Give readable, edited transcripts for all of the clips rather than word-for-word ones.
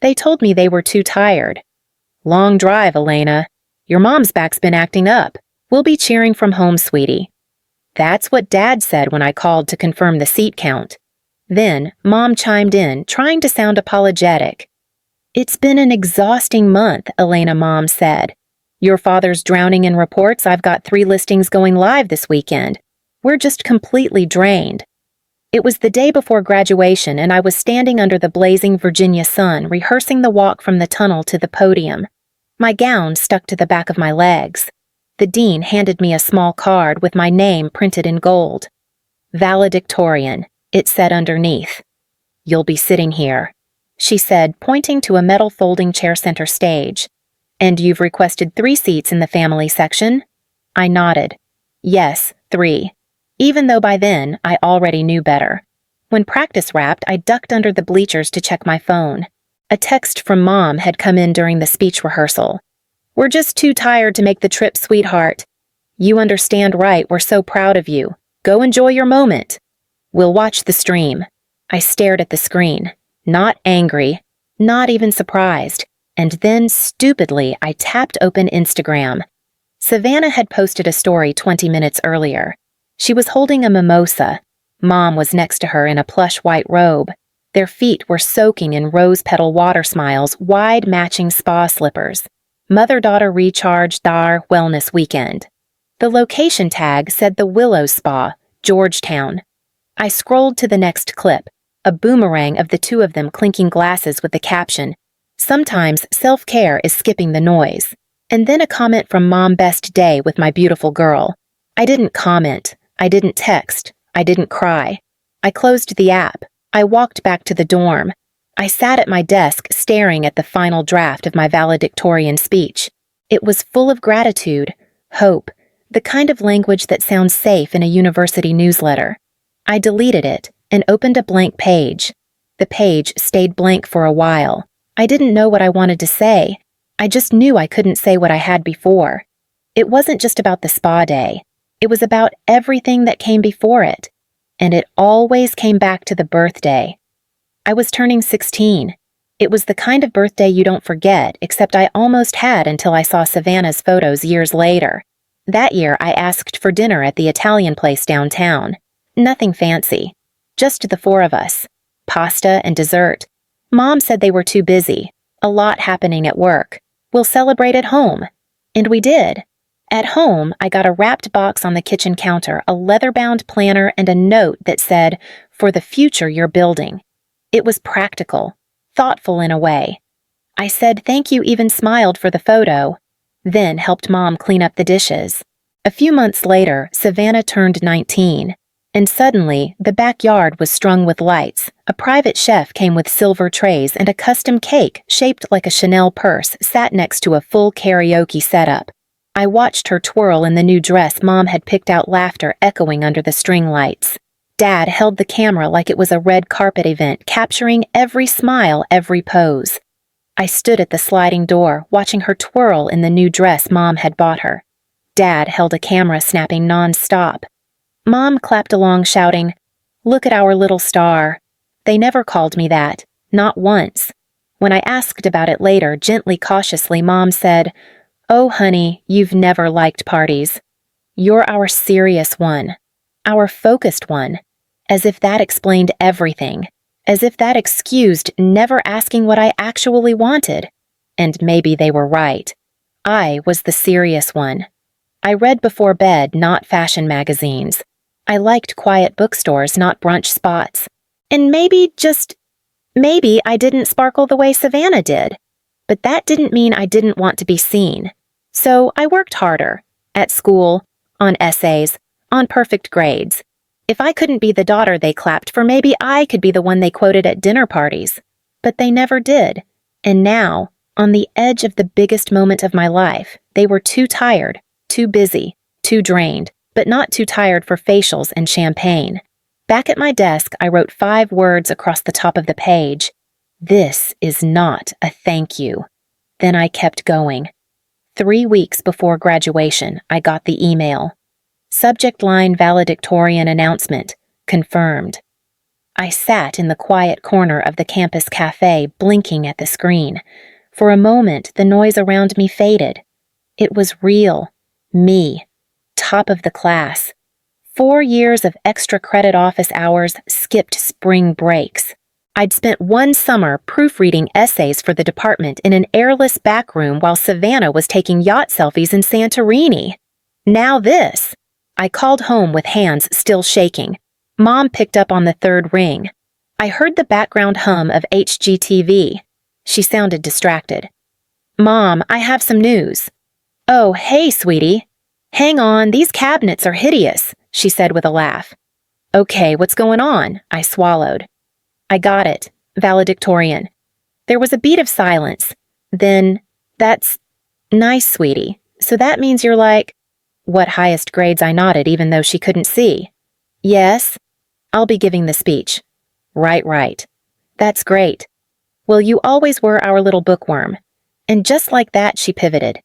They told me they were too tired. Long drive, Elena. Your mom's back's been acting up. We'll be cheering from home, sweetie. That's what Dad said when I called to confirm the seat count. Then, Mom chimed in, trying to sound apologetic. It's been an exhausting month, Elena, Mom said. Your father's drowning in reports. I've got 3 listings going live this weekend. We're just completely drained. It was the day before graduation, and I was standing under the blazing Virginia sun, rehearsing the walk from the tunnel to the podium. My gown stuck to the back of my legs. The dean handed me a small card with my name printed in gold. Valedictorian, it said underneath. You'll be sitting here, she said, pointing to a metal folding chair center stage. And you've requested 3 seats in the family section? I nodded. Yes, 3. Even though by then, I already knew better. When practice wrapped, I ducked under the bleachers to check my phone. A text from Mom had come in during the speech rehearsal. We're just too tired to make the trip, sweetheart. You understand, right? We're so proud of you. Go enjoy your moment. We'll watch the stream. I stared at the screen, not angry, not even surprised. And then, stupidly, I tapped open Instagram. Savannah had posted a story 20 minutes earlier. She was holding a mimosa. Mom was next to her in a plush white robe. Their feet were soaking in rose-petal water smiles, wide matching spa slippers. Mother-daughter recharge dar wellness weekend. The location tag said the Willow Spa, Georgetown. I scrolled to the next clip, a boomerang of the 2 of them clinking glasses with the caption, "Sometimes self-care is skipping the noise." And then a comment from Mom, "Best day with my beautiful girl." I didn't comment. I didn't text. I didn't cry. I closed the app. I walked back to the dorm. I sat at my desk staring at the final draft of my valedictorian speech. It was full of gratitude, hope, the kind of language that sounds safe in a university newsletter. I deleted it and opened a blank page. The page stayed blank for a while. I didn't know what I wanted to say. I just knew I couldn't say what I had before. It wasn't just about the spa day. It was about everything that came before it. And it always came back to the birthday. I was turning 16. It was the kind of birthday you don't forget, except I almost had until I saw Savannah's photos years later. That year, I asked for dinner at the Italian place downtown. Nothing fancy. Just the 4 of us. Pasta and dessert. Mom said they were too busy. A lot happening at work. We'll celebrate at home. And we did. At home, I got a wrapped box on the kitchen counter, a leather-bound planner, and a note that said, "For the future you're building." It was practical, thoughtful in a way. I said thank you, even smiled for the photo, then helped Mom clean up the dishes. A few months later, Savannah turned 19, and suddenly, the backyard was strung with lights. A private chef came with silver trays, and a custom cake shaped like a Chanel purse sat next to a full karaoke setup. I watched her twirl in the new dress Mom had picked out, laughter echoing under the string lights. Dad held the camera like it was a red carpet event, capturing every smile, every pose. I stood at the sliding door, watching her twirl in the new dress Mom had bought her. Dad held a camera, snapping non-stop. Mom clapped along, shouting, "Look at our little star." They never called me that, not once. When I asked about it later, gently, cautiously, Mom said, "Oh, honey, you've never liked parties. You're our serious one. Our focused one," as if that explained everything, as if that excused never asking what I actually wanted. And maybe they were right. I was the serious one. I read before bed, not fashion magazines. I liked quiet bookstores, not brunch spots. And maybe I didn't sparkle the way Savannah did. But that didn't mean I didn't want to be seen. So I worked harder. At school, on essays, on perfect grades. If I couldn't be the daughter they clapped for, maybe I could be the one they quoted at dinner parties. But they never did. And now, on the edge of the biggest moment of my life, they were too tired, too busy, too drained, but not too tired for facials and champagne. Back at my desk, I wrote 5 words across the top of the page. This is not a thank you. Then I kept going. 3 weeks before graduation, I got the email. Subject line: valedictorian announcement. Confirmed. I sat in the quiet corner of the campus cafe, blinking at the screen. For a moment, the noise around me faded. It was real. Me. Top of the class. 4 years of extra credit office hours, skipped spring breaks. I'd spent one summer proofreading essays for the department in an airless back room while Savannah was taking yacht selfies in Santorini. Now this. I called home with hands still shaking. Mom picked up on the third ring. I heard the background hum of HGTV. She sounded distracted. "Mom, I have some news." "Oh, hey, sweetie." "Hang on, these cabinets are hideous," she said with a laugh. "Okay, what's going on?" I swallowed. "I got it." Valedictorian. There was a beat of silence. Then, "That's nice, sweetie. So that means you're like—" What highest grades? I nodded even though she couldn't see. "Yes. I'll be giving the speech." Right. "That's great. Well, you always were our little bookworm." And just like that, she pivoted.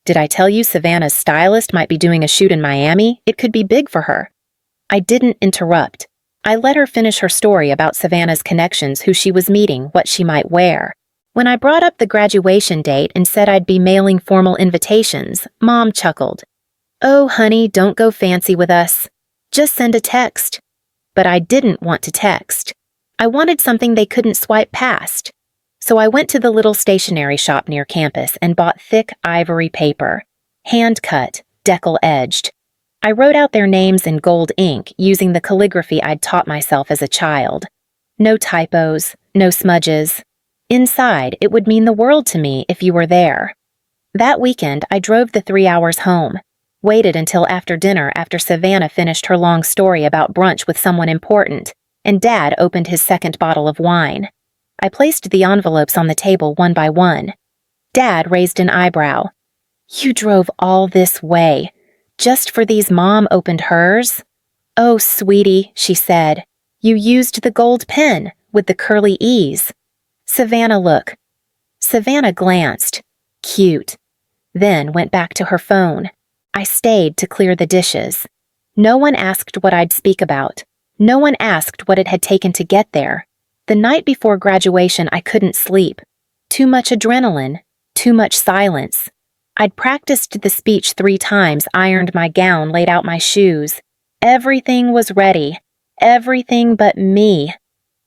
"Did I tell you Savannah's stylist might be doing a shoot in Miami? It could be big for her." I didn't interrupt. I let her finish her story about Savannah's connections, who she was meeting, what she might wear. When I brought up the graduation date and said I'd be mailing formal invitations, Mom chuckled. "Oh, honey, don't go fancy with us. Just send a text." But I didn't want to text. I wanted something they couldn't swipe past. So I went to the little stationery shop near campus and bought thick ivory paper, hand-cut, decal-edged. I wrote out their names in gold ink using the calligraphy I'd taught myself as a child. No typos, no smudges. Inside, it would mean the world to me if you were there. That weekend, I drove the 3 hours home. Waited until after dinner after Savannah finished her long story about brunch with someone important, and Dad opened his second bottle of wine. I placed the envelopes on the table one by one. Dad raised an eyebrow. "You drove all this way, just for these?" Mom opened hers. "Oh, sweetie," she said. "You used the gold pen with the curly E's." "Savannah, look." Savannah glanced. Cute. Then went back to her phone. I stayed to clear the dishes. No one asked what I'd speak about. No one asked what it had taken to get there. The night before graduation, I couldn't sleep. Too much adrenaline. Too much silence. I'd practiced the speech 3 times, ironed my gown, laid out my shoes. Everything was ready. Everything but me.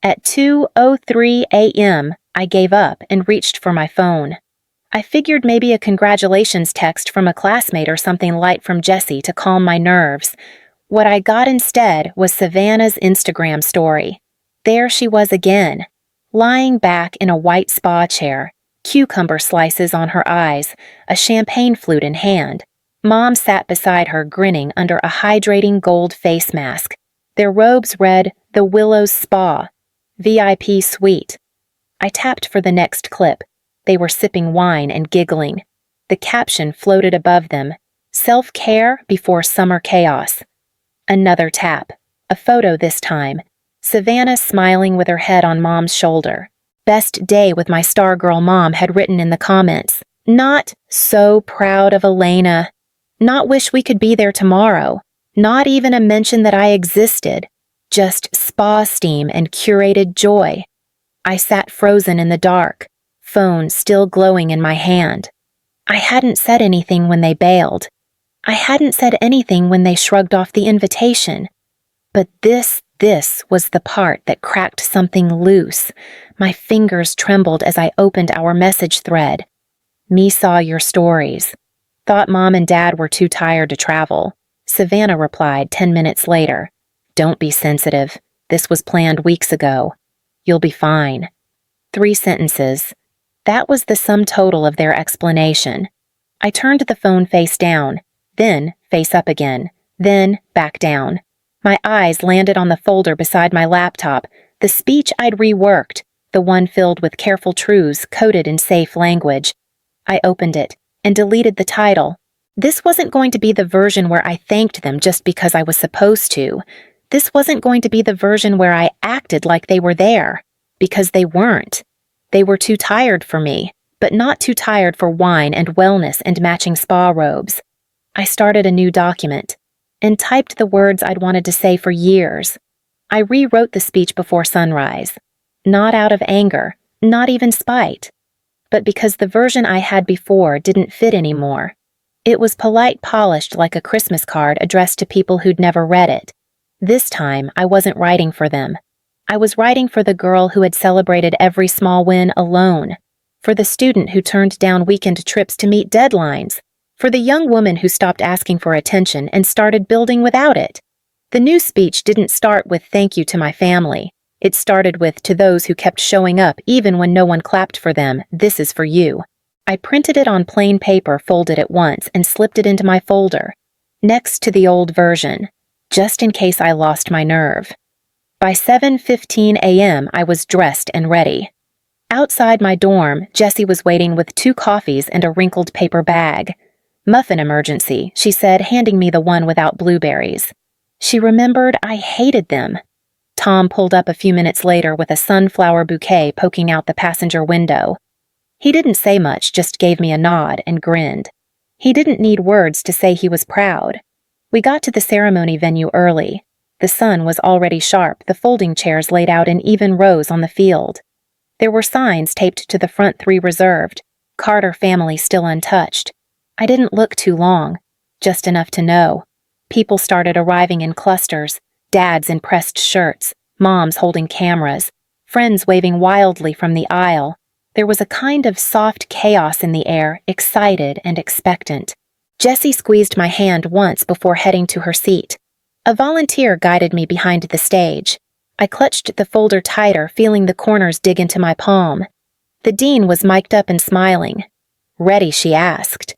At 2:03 a.m., I gave up and reached for my phone. I figured maybe a congratulations text from a classmate or something light from Jessie to calm my nerves. What I got instead was Savannah's Instagram story. There she was again, lying back in a white spa chair, cucumber slices on her eyes, a champagne flute in hand. Mom sat beside her, grinning under a hydrating gold face mask. Their robes read, "The Willows Spa, VIP Suite." I tapped for the next clip. They were sipping wine and giggling. The caption floated above them, "Self-care before summer chaos." Another tap. A photo this time. Savannah smiling with her head on Mom's shoulder. "Best day with my star girl," Mom had written in the comments. Not "so proud of Elena." Not "wish we could be there tomorrow." Not even a mention that I existed. Just spa steam and curated joy. I sat frozen in the dark, phone still glowing in my hand. I hadn't said anything when they bailed. I hadn't said anything when they shrugged off the invitation. But this was the part that cracked something loose. My fingers trembled as I opened our message thread. "Me saw your stories. Thought Mom and Dad were too tired to travel." Savannah replied 10 minutes later. "Don't be sensitive. This was planned weeks ago. You'll be fine." 3 sentences. That was the sum total of their explanation. I turned the phone face down, then face up again, then back down. My eyes landed on the folder beside my laptop, the speech I'd reworked, the one filled with careful truths coded in safe language. I opened it and deleted the title. This wasn't going to be the version where I thanked them just because I was supposed to. This wasn't going to be the version where I acted like they were there, because they weren't. They were too tired for me, but not too tired for wine and wellness and matching spa robes. I started a new document and typed the words I'd wanted to say for years. I rewrote the speech before sunrise. Not out of anger, not even spite, but because the version I had before didn't fit anymore. It was polite, polished like a Christmas card addressed to people who'd never read it. This time, I wasn't writing for them. I was writing for the girl who had celebrated every small win alone, for the student who turned down weekend trips to meet deadlines, for the young woman who stopped asking for attention and started building without it. The new speech didn't start with "thank you to my family." It started with "to those who kept showing up even when no one clapped for them, this is for you." I printed it on plain paper, folded it once, and slipped it into my folder, next to the old version, just in case I lost my nerve. By 7:15 a.m., I was dressed and ready. Outside my dorm, Jessie was waiting with 2 coffees and a wrinkled paper bag. "Muffin emergency," she said, handing me the one without blueberries. She remembered I hated them. Tom pulled up a few minutes later with a sunflower bouquet poking out the passenger window. He didn't say much, just gave me a nod and grinned. He didn't need words to say he was proud. We got to the ceremony venue early. The sun was already sharp, the folding chairs laid out in even rows on the field. There were signs taped to the front 3 reserved, Carter family still untouched. I didn't look too long, just enough to know. People started arriving in clusters, dads in pressed shirts, moms holding cameras, friends waving wildly from the aisle. There was a kind of soft chaos in the air, excited and expectant. Jessie squeezed my hand once before heading to her seat. A volunteer guided me behind the stage. I clutched the folder tighter, feeling the corners dig into my palm. The dean was mic'd up and smiling. "Ready?" she asked.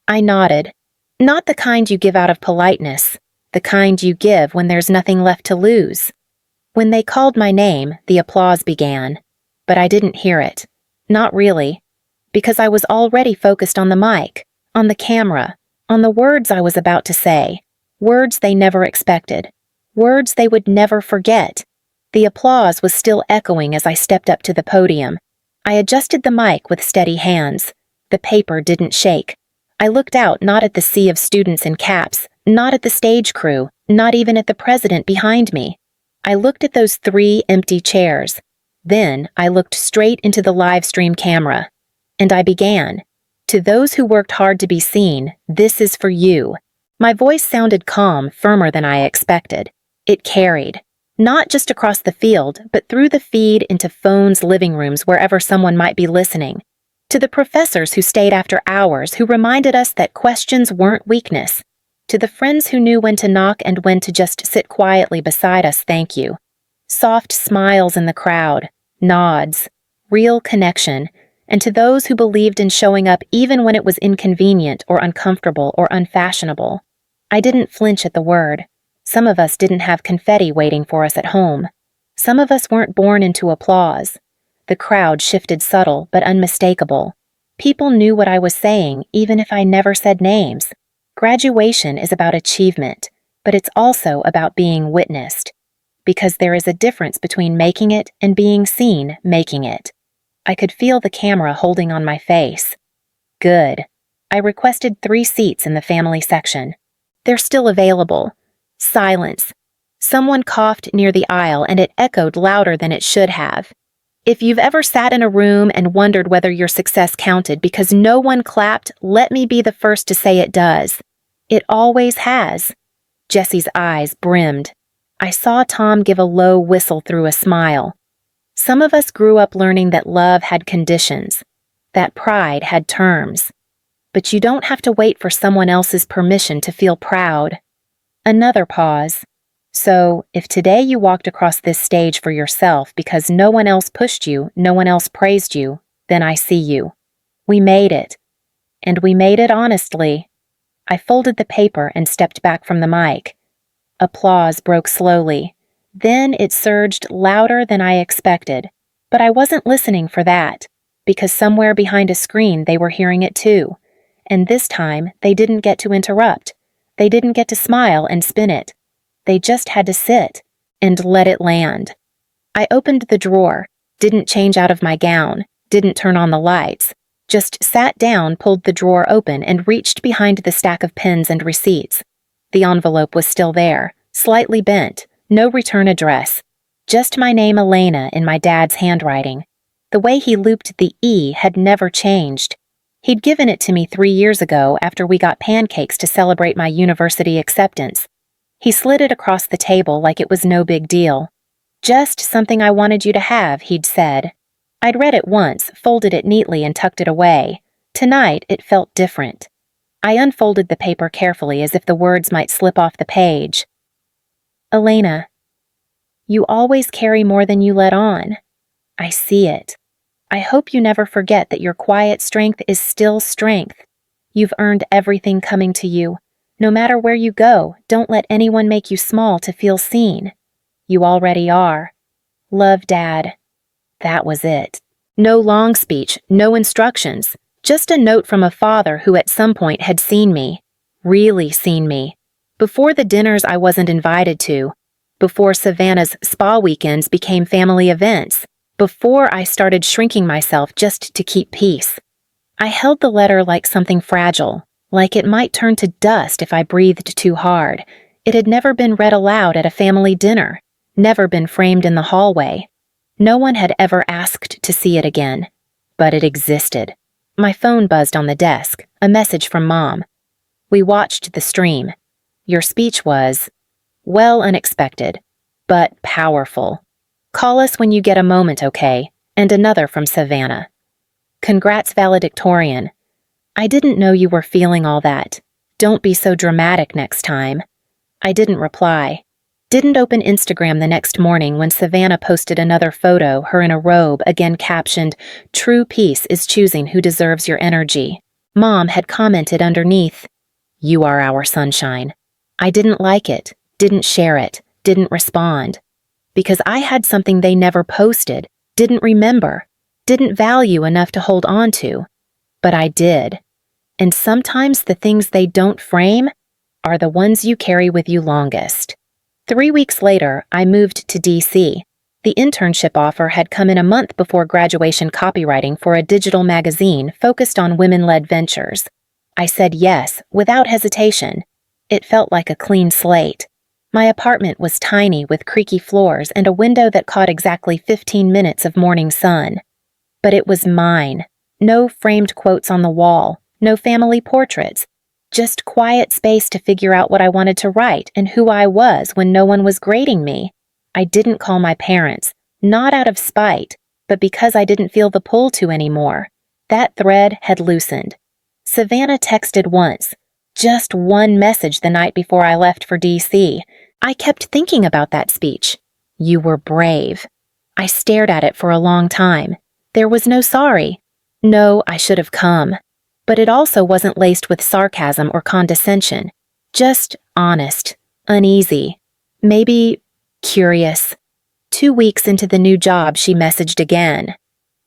I nodded. Not the kind you give out of politeness, the kind you give when there's nothing left to lose. When they called my name, the applause began, but I didn't hear it. Not really, because I was already focused on the mic, on the camera, on the words I was about to say, words they never expected, words they would never forget. The applause was still echoing as I stepped up to the podium. I adjusted the mic with steady hands. The paper didn't shake. I looked out, not at the sea of students in caps, not at the stage crew, not even at the president behind me. I looked at those 3 empty chairs. Then I looked straight into the live stream camera. And I began. "To those who worked hard to be seen, this is for you." My voice sounded calm, firmer than I expected. It carried. Not just across the field, but through the feed into phones, living rooms, wherever someone might be listening. To the professors who stayed after hours, who reminded us that questions weren't weakness. To the friends who knew when to knock and when to just sit quietly beside us, thank you. Soft smiles in the crowd, nods, real connection, and to those who believed in showing up even when it was inconvenient or uncomfortable or unfashionable. I didn't flinch at the word. Some of us didn't have confetti waiting for us at home. Some of us weren't born into applause. The crowd shifted, subtle but unmistakable. People knew what I was saying, even if I never said names. Graduation is about achievement, but it's also about being witnessed. Because there is a difference between making it and being seen making it. I could feel the camera holding on my face. Good. I requested 3 seats in the family section. They're still available. Silence. Someone coughed near the aisle and it echoed louder than it should have. If you've ever sat in a room and wondered whether your success counted because no one clapped, let me be the first to say it does. It always has. Jessie's eyes brimmed. I saw Tom give a low whistle through a smile. Some of us grew up learning that love had conditions, that pride had terms. But you don't have to wait for someone else's permission to feel proud. Another pause. So, if today you walked across this stage for yourself because no one else pushed you, no one else praised you, then I see you. We made it. And we made it honestly. I folded the paper and stepped back from the mic. Applause broke slowly. Then it surged louder than I expected. But I wasn't listening for that, because somewhere behind a screen they were hearing it too. And this time, they didn't get to interrupt. They didn't get to smile and spin it. They just had to sit and let it land. I opened the drawer, didn't change out of my gown, didn't turn on the lights, just sat down, pulled the drawer open, and reached behind the stack of pens and receipts. The envelope was still there, slightly bent, No return address. Just my name Elena in my dad's handwriting. The way he looped the E had never changed. He'd given it to me 3 years ago after we got pancakes to celebrate my university acceptance. He slid it across the table like it was no big deal. Just something I wanted you to have, he'd said. I'd read it once, folded it neatly and tucked it away. Tonight, it felt different. I unfolded the paper carefully as if the words might slip off the page. Elena, you always carry more than you let on. I see it. I hope you never forget that your quiet strength is still strength. You've earned everything coming to you. No matter where you go, don't let anyone make you small to feel seen. You already are. Love, Dad. That was it. No long speech, no instructions, just a note from a father who at some point had seen me. Really seen me. Before the dinners I wasn't invited to. Before Savannah's spa weekends became family events. Before I started shrinking myself just to keep peace. I held the letter like something fragile, like it might turn to dust if I breathed too hard. It had never been read aloud at a family dinner, never been framed in the hallway. No one had ever asked to see it again. But it existed. My phone buzzed on the desk, a message from Mom. We watched the stream. Your speech was, well, unexpected, but powerful. Call us when you get a moment, okay? And another from Savannah. Congrats, valedictorian. I didn't know you were feeling all that. Don't be so dramatic next time. I didn't reply. Didn't open Instagram the next morning when Savannah posted another photo, her in a robe, again captioned, True peace is choosing who deserves your energy. Mom had commented underneath, You are our sunshine. I didn't like it, didn't share it, didn't respond. Because I had something they never posted, didn't remember, didn't value enough to hold on to. But I did. And sometimes the things they don't frame are the ones you carry with you longest. 3 weeks later, I moved to D.C. The internship offer had come in a month before graduation copywriting for a digital magazine focused on women-led ventures. I said yes, without hesitation. It felt like a clean slate. My apartment was tiny with creaky floors and a window that caught exactly 15 minutes of morning sun. But it was mine. No framed quotes on the wall, no family portraits, just quiet space to figure out what I wanted to write and who I was when no one was grading me. I didn't call my parents, not out of spite, but because I didn't feel the pull to anymore. That thread had loosened. Savannah texted once, just one message the night before I left for D.C. I kept thinking about that speech. You were brave. I stared at it for a long time. There was no sorry. No, I should have come. But it also wasn't laced with sarcasm or condescension. Just honest, uneasy, maybe curious. 2 weeks into the new job, she messaged again.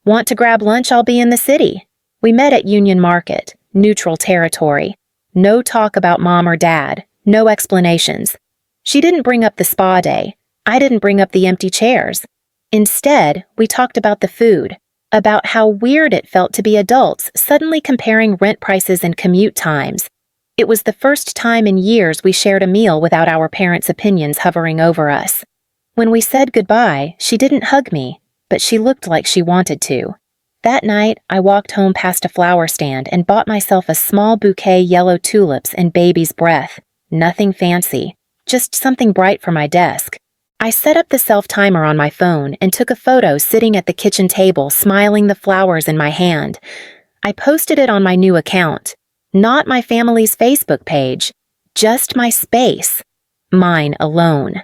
Want to grab lunch? I'll be in the city. We met at Union Market, neutral territory. No talk about Mom or Dad, no explanations. She didn't bring up the spa day. I didn't bring up the empty chairs. Instead, we talked about the food, about how weird it felt to be adults suddenly comparing rent prices and commute times. It was the first time in years we shared a meal without our parents' opinions hovering over us. When we said goodbye, she didn't hug me, but she looked like she wanted to. That night, I walked home past a flower stand and bought myself a small bouquet yellow tulips and baby's breath. Nothing fancy. Just something bright for my desk. I set up the self-timer on my phone and took a photo sitting at the kitchen table, smiling the flowers in my hand. I posted it on my new account. Not my family's Facebook page. Just my space. Mine alone.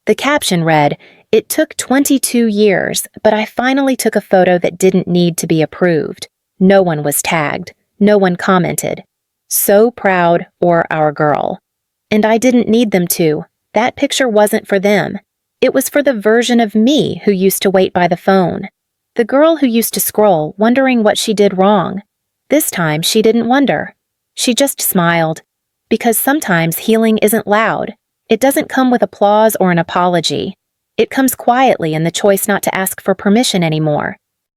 The caption read, It took 22 years, but I finally took a photo that didn't need to be approved. No one was tagged. No one commented. So proud, or our girl. And I didn't need them to. That picture wasn't for them. It was for the version of me who used to wait by the phone. The girl who used to scroll, wondering what she did wrong. This time, she didn't wonder. She just smiled. Because sometimes healing isn't loud. It doesn't come with applause or an apology. It comes quietly in the choice not to ask for permission anymore.